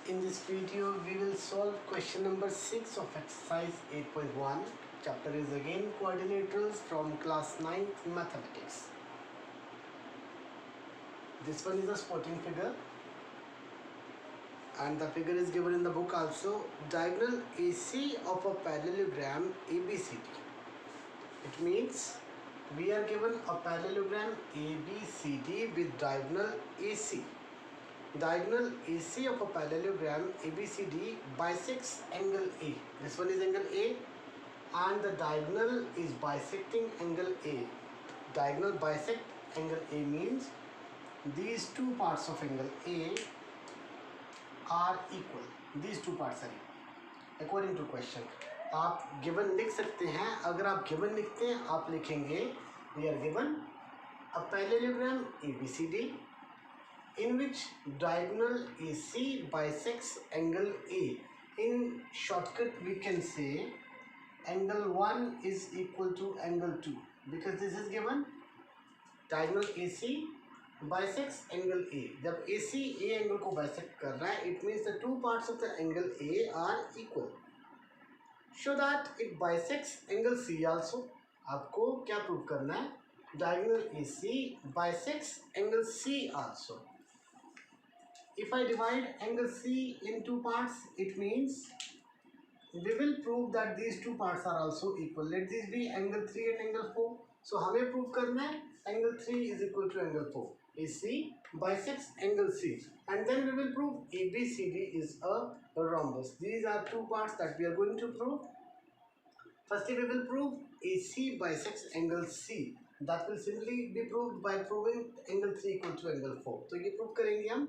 In this video we will solve question number 6 of exercise 8.1. Chapter is again coordinators from class 9th mathematics. This one is a spotting figure and the figure is given in the book also. Diagonal AC of a parallelogram ABCD. It means we are given a parallelogram ABCD with diagonal AC. Diagonal AC of a parallelogram ABCD bisects angle A. This one is angle A and the diagonal is bisecting angle A. Diagonal bisect angle A means these two parts of angle A are equal. These two parts are equal. According to question, आप given लिख सकते हैं. अगर आप given लिखते हैं आप लिखेंगे we are given a parallelogram ABCD in which diagonal AC bisects angle A. In shortcut we can say angle 1 is equal to angle 2 because this is given. Diagonal AC bisects angle A. जब AC A angle को bisect कर रहा है, it means the two parts of the angle A are equal. Show that it bisects angle C also. आपको क्या prove करना है? Diagonal AC bisects angle C also. If I divide angle C in two parts, it means we will prove that these two parts are also equal. Let this be angle 3 and angle 4. So हमें prove करना है angle 3 is equal to angle 4. AC bisects angle C, and then we will prove ABCD is a rhombus. These are two parts that we are going to prove. Firstly, we will prove AC bisects angle C. That will simply be proved by proving angle 3 equal to angle 4. तो ये prove करेंगे हम.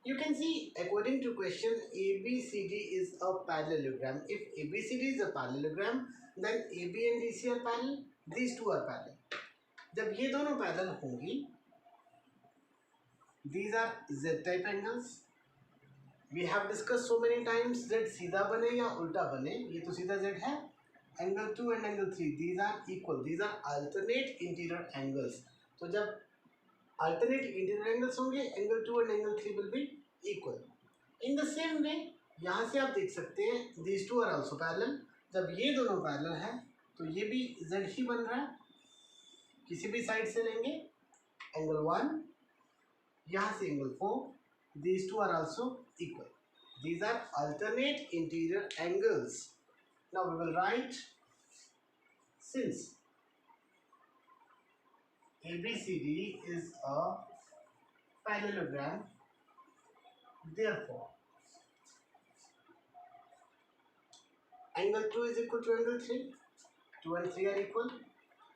You can see according to question ABCD is a parallelogram. If ABCD is a parallelogram, then AB and DC are parallel. These two are parallel. जब ये दोनों parallel होंगी, these are Z-type angles. We have discussed so many times Z सीधा बने या उल्टा बने. ये तो सीधा Z है. Angle 2 and angle 3, these are equal. These are alternate interior angles. तो जब alternate interior angles होंगे, angle 2 and angle 3 will be equal. In the same way, यहाँ से आप देख सकते हैं these two are also parallel. जब ये दोनों parallel हैं तो ये भी Z ही बन रहा है. किसी भी साइड से लेंगे angle 1, यहाँ से angle 4, these two are also equal. These are alternate interior angles. Now we will write, since ABCD is a parallelogram, therefore angle 2 is equal to angle 3, 2 and 3 are equal,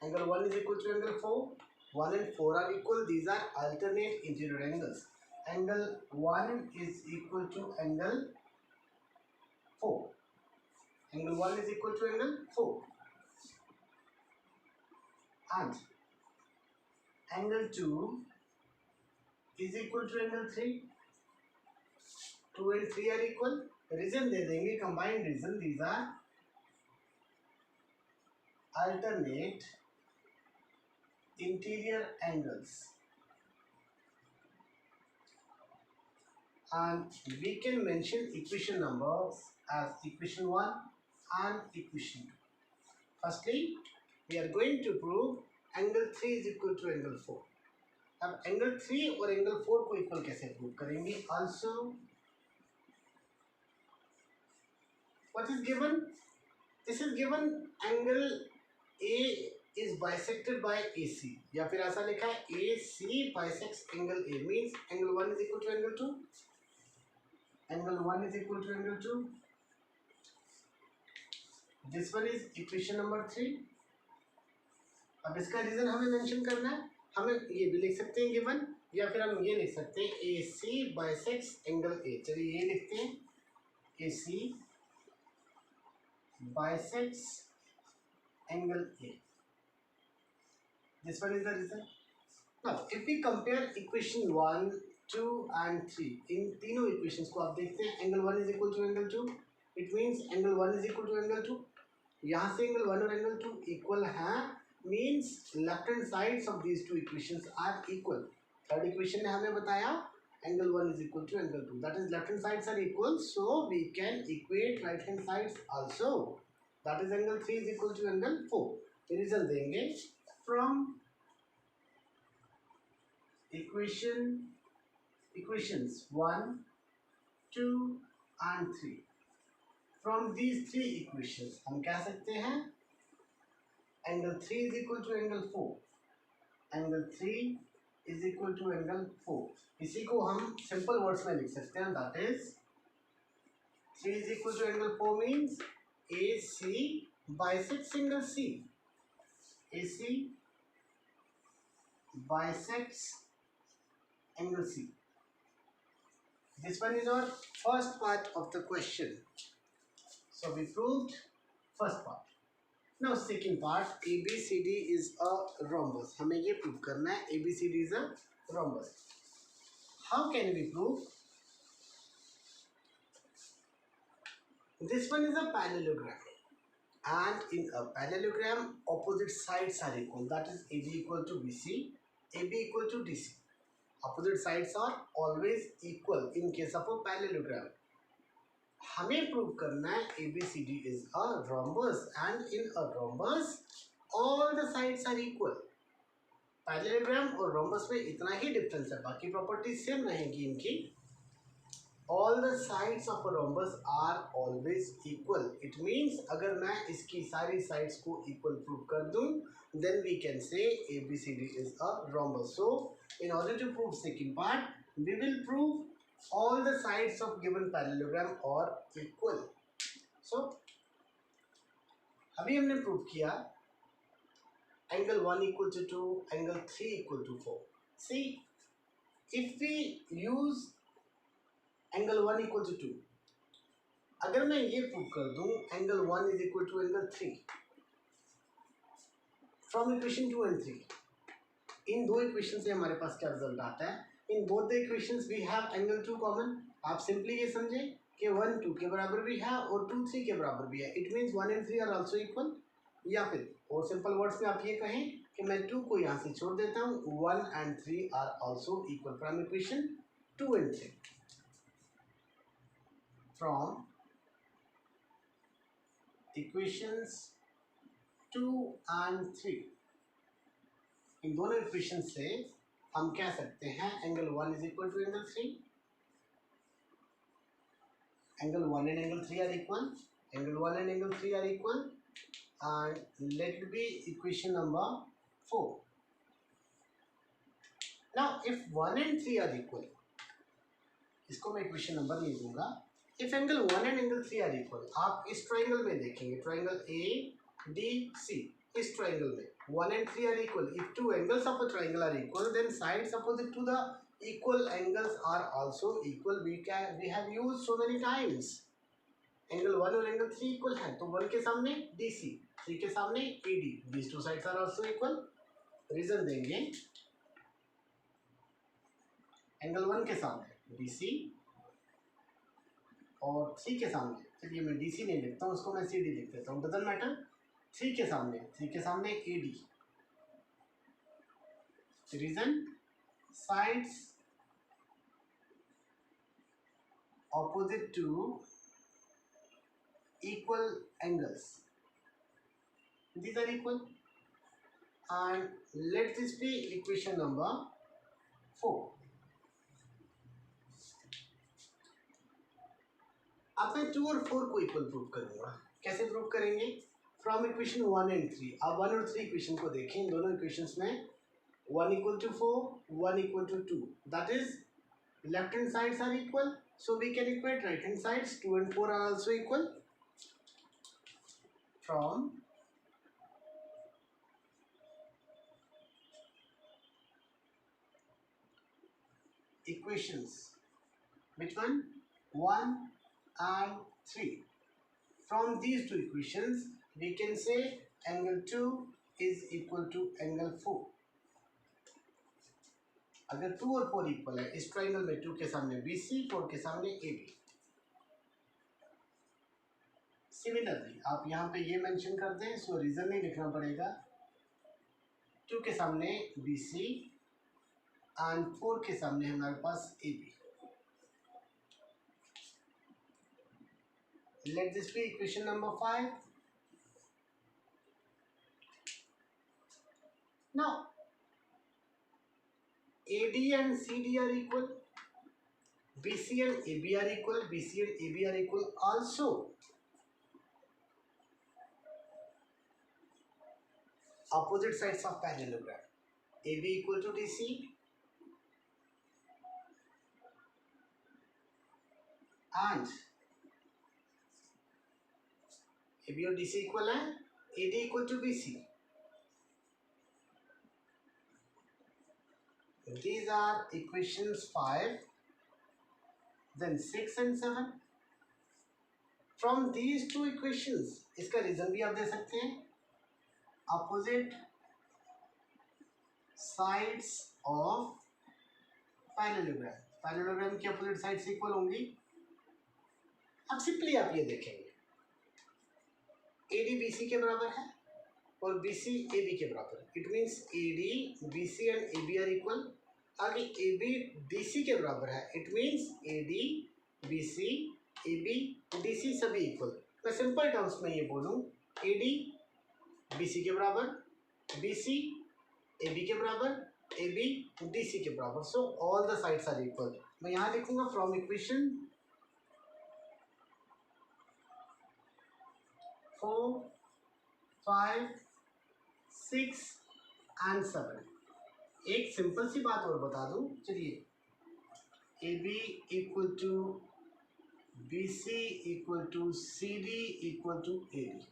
angle 1 is equal to angle 4, 1 and 4 are equal. These are alternate interior angles. Angle 1 is equal to angle 4. Angle 1 is equal to angle 4. And angle 2 is equal to angle 3. 2 and 3 are equal. Reason दे देंगे, combined reason. These are alternate interior angles. And we can mention equation numbers as equation 1 and equation 2. Firstly, we are going to prove angle 3 is equal to angle 4. अब angle 3 और angle 4 को equal कैसे prove करेंगे? Also, what is given? This is given angle A is bisected by AC. या फिर ऐसा लिखा है AC bisects angle A, means angle 1 is equal to angle 2. Angle 1 is equal to angle 2. This one is equation number 3. अब इसका reason हमें mention करना है. हमें ये भी लिख सकते हैं गिवन, या फिर हम ये लिख सकते हैं AC bisects angle A. चलिए ये लिखते हैं AC bisects angle A. This one is the reason. Now, if we compare equation 1, 2 and 3, इन तीनों equations को आप देखते हैं angle 1 is equal to angle 2. It means angle 1 is equal to angle 2. यहाँ से angle 1 और angle 2 equal हैं, means left hand sides of these two equations are equal. Third equation ने हमें बताया angle 1 is equal to angle 2. That is, left hand sides are equal, so we can equate right hand sides also. That is, angle 3 is equal to angle 4. Reason देंगे from equations 1, 2 and 3. From these three equations हम कह सकते हैं angle 3 is equal to angle 4. Angle 3 is equal to angle 4. इसी को हम simple words में लिख सकते हैं, that is 3 is equal to angle 4 means AC bisects angle C. AC bisects angle C. This one is our first part of the question. So we proved first part. Now second part, ABCD is a rhombus. हमें ये prove करना है ABCD is a rhombus. How can we prove? This one is a parallelogram, and in a parallelogram opposite sides are equal. That is, AB equal to BC, AB equal to DC. Opposite sides are always equal in case of a parallelogram. हमें prove करना है ABCD is a rhombus, and in a rhombus all the sides are equal. Parallelogram और rhombus में इतना ही difference है, बाकी properties same रहेंगी इनकी. All the sides of a rhombus are always equal. It means अगर मैं इसकी सारी sides को equal प्रूव कर दूं, then we can say ABCD is a rhombus. So in order to prove second part, we will prove all the sides of given parallelogram are equal. So अभी हमने prove किया angle 1 equal to 2, angle 3 equal to 4. See, if we use angle 1 equal to 2, अगर मैं ये prove कर दूं angle 1 is equal to angle 3 from equation 2 and 3, इन दो equation से हमारे पास क्या रिजल्ट आता है? In both the equations we have angle 2 common. आप सिंपली ये समझे कि 1 2 के बराबर भी है और 2 3 के बराबर भी है. It means 1 and 3 are also equal. या फिर और सिंपल वर्ड्स में आप ये कहें कि मैं 2 को यहाँ से छोड़ देता हूँ, 1 and 3 are also equal from equation 2 and 3. From equations 2 and 3, इन दोनों इक्वेशन से हम कह सकते हैं angle 1 is equal to angle 3. Angle 1 and angle 3 are equal. Angle 1 and angle 3 are equal, and let it be equation number 4. Now if 1 and 3 are equal, इसको मैं equation number नहीं दूंगा. If angle 1 and angle 3 are equal, आप इस triangle में देखेंगे, triangle ADC, इस triangle में 1 and 3 are equal. If two angles of a triangle are equal, then sides opposite to the equal angles are also equal. We have used so many times. Angle 1 और angle 3 equal है, तो 1 के सामने DC, 3 के सामने AD. These two sides are also equal. Reason देंगे angle 1 के सामने DC और 3 के सामने, चलिए मैं DC नहीं लिखता हूँ, उसको मैं CD लिख देता हूँ, डजंट मैटर. 3 के सामने AD. Reason, sides opposite to equal angles, these are equal, and let this be equation number 4. अब मैं 2 और 4 को इक्वल प्रूव करूंगा. कैसे प्रूव करेंगे? From equation 1 and 3. अब 1 और 3 इक्वेशन को देखें, इन दोनों इक्वेशंस में 1 equal to 4, 1 equal to 2. That is, left hand sides are equal, so we can equate right hand sides. 2 and 4 are also equal. From equations, which one? 1 and 3. From these two equations, we can say angle 2 is equal to angle 4. अगर 2 और 4 equal है, इस triangle में 2 के सामने BC, 4 के सामने AB. Similarly आप यहाँ पे ये मेंशन कर दें, सो रीजन नहीं लिखना पड़ेगा. 2 के सामने BC, एंड 4 के सामने हमारे पास A B. Let this be equation number 5. Now, AD and CD are equal. BC and AB are equal. BC and AB are equal. Also, opposite sides of parallelogram. AB equal to DC. And AB और DC equal है. AD equal to BC. These are equations 5, then 6 and 7. From these two equations, इसका reason भी आप दे सकते हैं. Opposite sides of parallelogram. Parallelogram की opposite sides equal होंगी. अब सिंपली आप ये देखेंगे, AD BC के बराबर है और BC AB के बराबर है. It means AD BC and AB are equal. आगे AB DC के बराबर है. It means AD BC AB DC सभी इक्वल. मैं सिंपल टर्म्स में ये बोलूँ, AD BC के बराबर, BC AB के बराबर, AB DC के बराबर. So all the sides are equal. मैं यहाँ लिखूंगा फ्रॉम इक्वेशन 4, 5, 6 एंड 7. एक सिंपल सी बात और बता दूं. चलिए, AB equal to BC equal to CD equal to AD.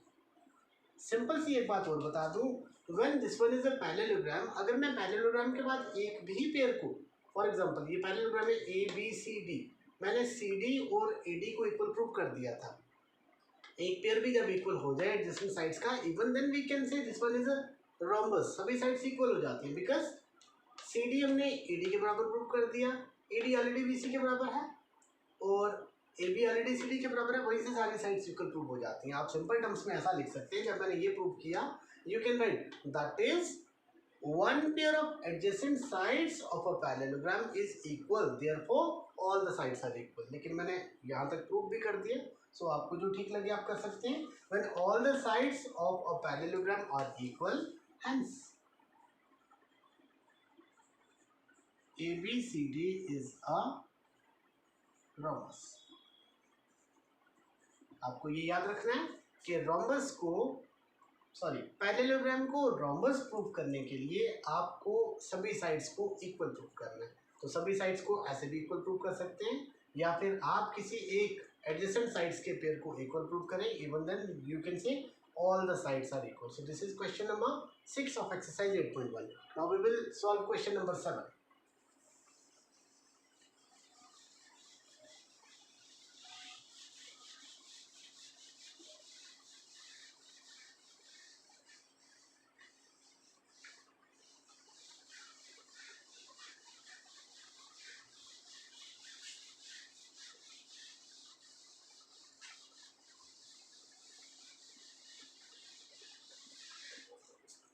Simple सी एक बात और बता दूं. When this one is a parallelogram, अगर मैं पैरेललोग्राम के बाद एक भी पेयर को, फॉर एग्जांपल ये पैरेललोग्राम है ABCD, मैंने CD और AD को इक्वल प्रूव कर दिया था. एक पेयर भी जब इक्वल हो जाए एडजेसेंट साइड्स का, even then we can say this one is a rhombus. सभी साइड्स इक्वल हो जाती हैं बिकॉज CD हमने AD के बराबर प्रूव कर दिया, AD ऑलरेडी BC के बराबर है और AB ऑलरेडी CD के बराबर है. वहीं से सारी साइड्स इक्वल प्रूव हो जाती हैं. आप सिंपल टर्म्स में ऐसा लिख सकते हैं, जब मैंने ये प्रूव किया, you can right that is one pair of adjacent sides of a parallelogram is equal, therefore all the sides are equal. लेकिन मैंने यहाँ तक प्रूव भी कर दिया. सो आपको जो ठीक लगे आप कर सकते हैं. when all the sides of a parallelogram are equal, hence ABCD is a rhombus. आपको ये याद रखना है कि रोम्बस को, सॉरी, पैरेललोग्राम को रोम्बस प्रूव करने के लिए आपको सभी साइड्स को इक्वल प्रूव करना है. तो सभी साइड्स को ऐसे भी इक्वल प्रूव कर सकते हैं, या फिर आप किसी एक एडजेसेंट साइड्स के पेयर को इक्वल प्रूव करें. Even then you can say all the sides are equal. So this is question number 6 of exercise 8.1. Now we will solve question number 7.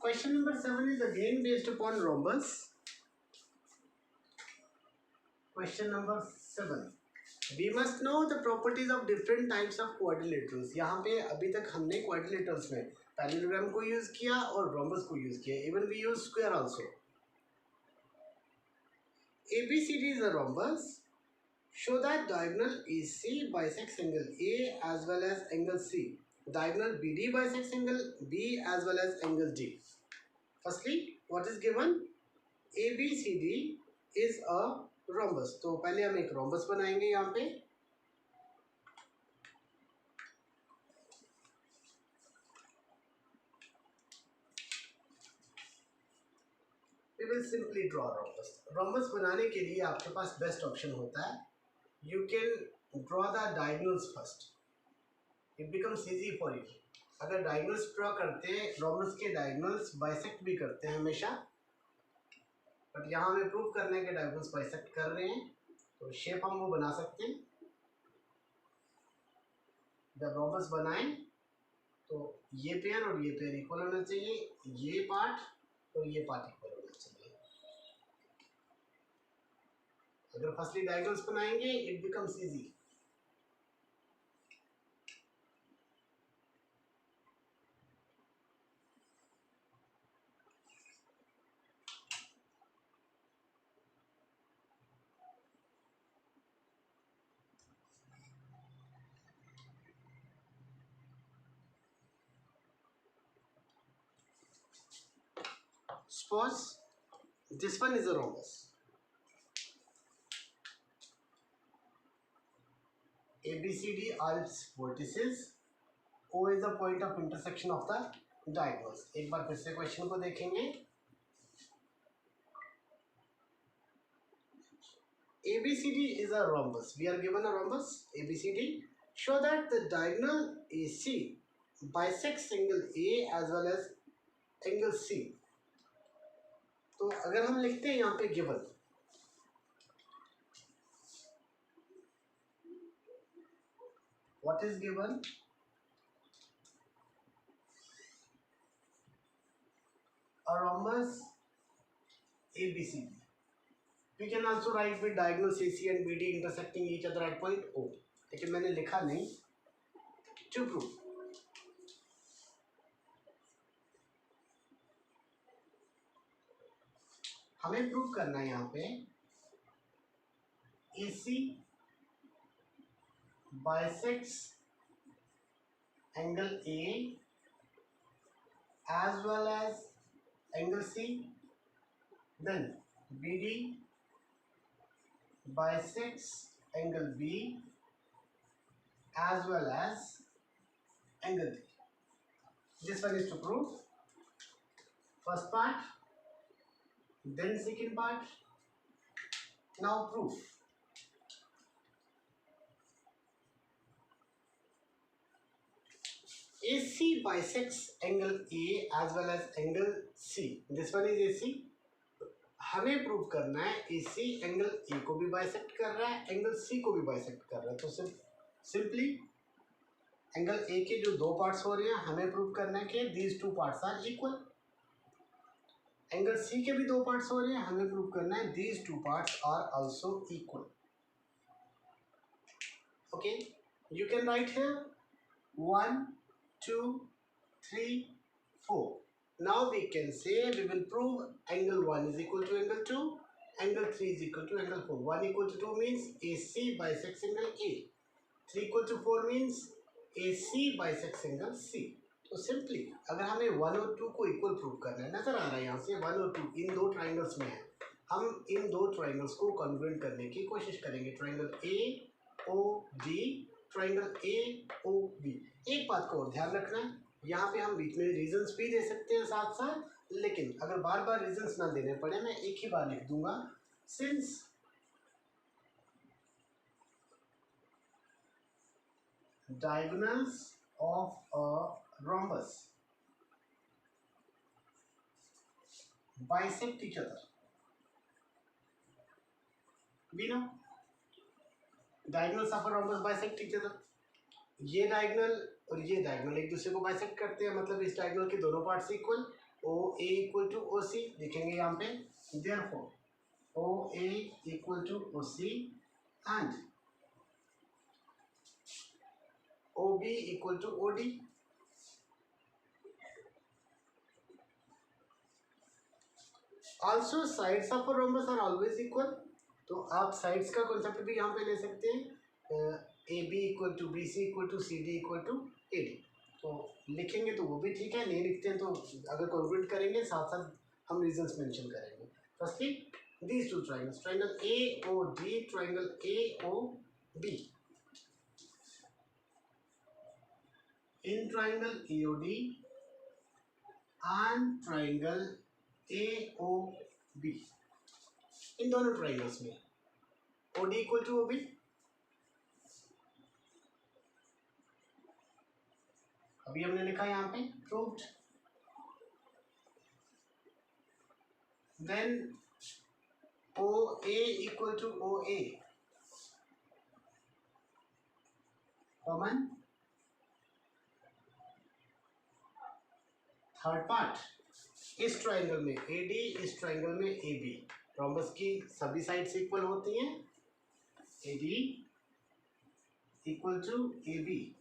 Question number 7 is again based upon rhombus. Question number 7. We must know the properties of different types of quadrilaterals. यहाँ पे अभी तक हमने quadrilaterals में parallelogram को use किया और rhombus को यूज किया. Even we use square also. ABCD is a rhombus. Show that diagonal AC bisects angle A as well as angle C. Diagonal BD bisects angle B as well as angle D. Firstly, what is given? ABCD is a rhombus. तो पहले हम एक rhombus बनाएंगे यहाँ पे. We will simply draw a rhombus. Rhombus बनाने के लिए आपके पास बेस्ट ऑप्शन होता है, you can draw the diagonals first. It becomes easy for you. अगर डायगोनल्स ड्रॉ करते हैं, रोम्बस के डायगोनल्स बाइसेक्ट भी करते हैं हमेशा, बट यहाँ हमें प्रूव करने के डायगोनल्स बाइसेक्ट कर रहे हैं, तो शेप हम वो बना सकते हैं. जब रोम्बस बनाएं तो ये पेयर और ये पेयर इक्वल होना चाहिए, ये पार्ट और ये पार्ट इक्वल होना चाहिए. अगर फर्स्टली डायगोनल्स बनाएंगे it becomes easy. Suppose this one is a rhombus. ABCD are its vertices. O is the point of intersection of the diagonals. एक बार फिर से क्वेश्चन को देखेंगे. ABCD is a rhombus. We are given a rhombus ABCD. Show that the diagonal AC bisects angle A as well as angle C. तो अगर हम लिखते हैं यहाँ पे given, what is given? A rhombus ABCD. We can also write with diagonals AC and BD intersecting each other at point O. लेकिन मैंने लिखा नहीं. To prove, हमें प्रूव करना है यहाँ पे AC bisects angle A as well as angle C, then BD bisects angle B as well as angle D. This one is to prove first part, then second part. Now proof. AC bisects angle A as well as angle C. This one is AC. हमें prove करना है AC angle A को भी bisect कर रहा है, angle C को भी बाइसेक्ट कर रहा है. तो सिंपली एंगल A के जो दो पार्ट्स हो रहे हैं हमें प्रूव करना है कि these two parts are equal. Angle C के भी दो पार्ट्स हो रहे हैं, हमें प्रूव करना है these two parts are also equal. Okay, you can write here 1 2 3 4. Now we can say we will prove angle 1 is equal to angle 2, angle 3 is equal to angle 4. 1 equal to 2 means AC bisects angle A. 3 equal to 4 means AC bisects angle C. तो simply अगर हमें 1 और 2 को equal prove करना है, नजर आ रहा है यहाँ से 1 और 2 इन दो ट्राइंगल्स में है, हम इन दो ट्राइंगल्स को कॉन्ग्रुएंट करने की कोशिश करेंगे. Triangle AOD, triangle AOB. एक बात को और ध्यान रखना है, यहाँ पे हम बीच में रीजंस भी दे सकते हैं साथ साथ, लेकिन अगर बार बार रीजंस ना देने पड़े मैं एक ही बार लिख दूंगा. Since diagonals of a rhombus bisect each other. We know diagonals of a rhombus bisect each other. ये डायगोनल और ये डायगोनल एक दूसरे को बाइसेक्ट करते हैं, मतलब इस डायगोनल के दोनों parts equal. O A equal to O C लिखेंगे यहाँ पे. Therefore O A equal to O C and O B equal to O D. Also sides of a rhombus are always equal. तो आप sides का concept भी यहाँ पे ले सकते हैं. A B equal to B C equal to C D equal to A D. तो लिखेंगे तो वो भी ठीक है, नहीं लिखते हैं तो अगर कॉन्क्लूड करेंगे साथ साथ हम रीजंस मेंशन करेंगे. Firstly these two triangles, triangle A O D, triangle A O B. In triangle A O D and triangle A O B, इन दोनों ट्राइंगल्स में O D equal to O B. अभी हमने लिखा यहाँ पे proved. Then O A equal to O A common. Third part, इस triangle में ए डी, इस ट्राइंगल में ए बी. रोम्बस की सभी साइड्स इक्वल होती हैं, AD equal to AB.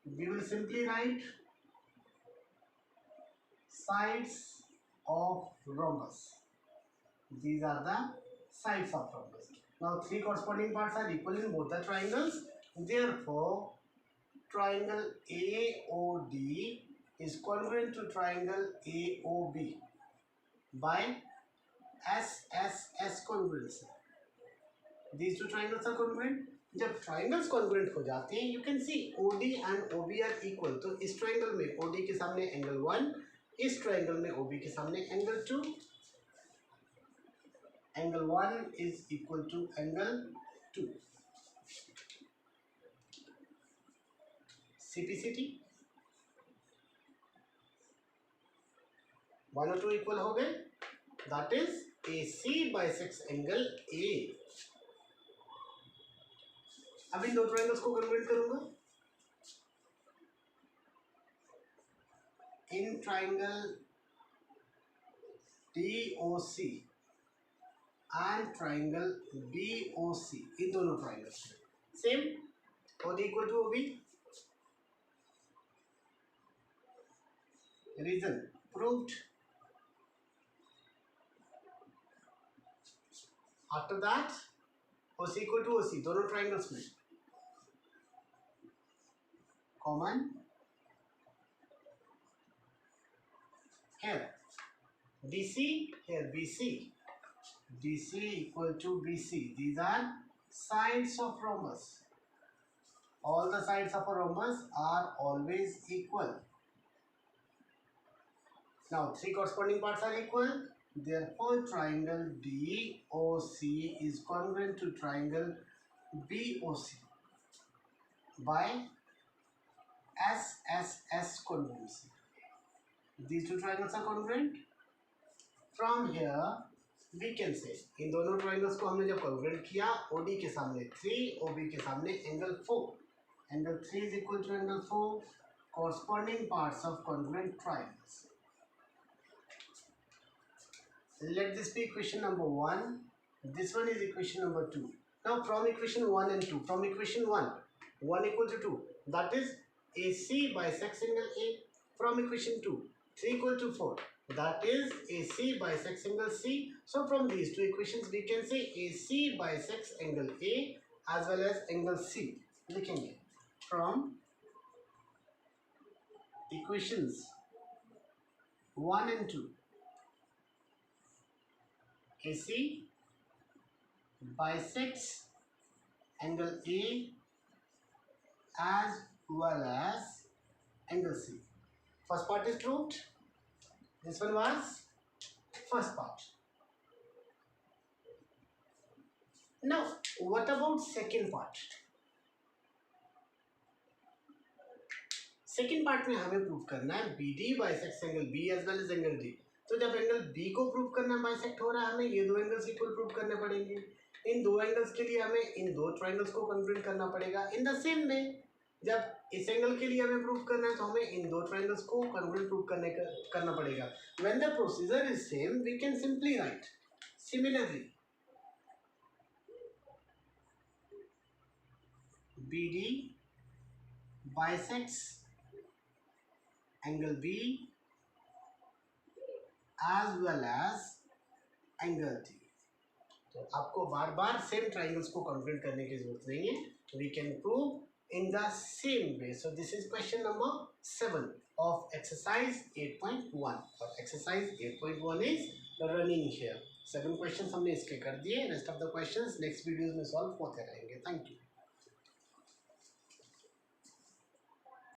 We will simply write sides of rhombus. These are the sides of rhombus. Now three corresponding parts are equal in both the triangles. Therefore, triangle AOD is congruent to triangle AOB by SSS congruency. These two triangles are congruent. जब triangles congruent हो जाते हैं, you can see OD and OB are equal. तो इस triangle में OD के सामने angle 1, इस triangle में OB के सामने angle 2. Angle 1 is equal to angle 2. CPCT 1 और 2 equal हो गए. That is AC bisects angle A. अब इन दो ट्रायंगल्स को कन्वर्ट करूंगा. In triangle DOC and triangle BOC, इन दोनों triangles same OD equal to OB. Reason proved. After that OC equal to OC, दोनों ट्रायंगल्स में common here DC, here BC. DC equal to BC. These are sides of rhombus. All the sides of a rhombus are always equal. Now three corresponding parts are equal. Therefore, triangle DOC is congruent to triangle BOC by SSS congruency. These two triangles are congruent. From here we can say इन दोनों triangles को हमने जब congruent किया, OD के सामने 3, OB के सामने angle 4. Angle 3 is equal to angle 4. Corresponding parts of congruent triangles. Let this be equation number 1. This one is equation number 2. Now from equation 1 and 2, from equation 1 equal to 2, that is AC bisects angle A. From equation 2, 3 equal to 4, that is AC bisects angle C. So from these two equations we can say AC bisects angle A as well as angle C. लिखेंगे from equations 1 and 2, AC bisects angle A as well as angle C. First part is proved. This one was first part. Now what about second part? Second part में हमें prove करना है BD bisects angle B as well as angle D. तो जब angle B को prove करना bisect हो रहा है, हमें ये दो एंगल्स इक्वल प्रूव करने पड़ेंगे. इन दो एंगल्स के लिए हमें इन दो ट्रायंगल्स को कॉन्ग्रुएंट करना पड़ेगा. इन द सेम वे जब इस एंगल के लिए हमें प्रूव करना है तो हमें इन दो ट्रायंगल्स को कॉन्ग्रुएंट प्रूव करना पड़ेगा. When the procedure is same we can simply write similarly BD bisects angle B as well as angle D. तो आपको बार बार सेम ट्राइंगल्स को कॉन्ग्रुएंट करने की जरूरत नहीं है. We can prove in the same way. So this is question number 7 of exercise 8.1 और exercise 8.1 is running here. 7 questions हमने इसके कर दिए. Rest of the questions next videos में सॉल्व होते रहेंगे. Thank you.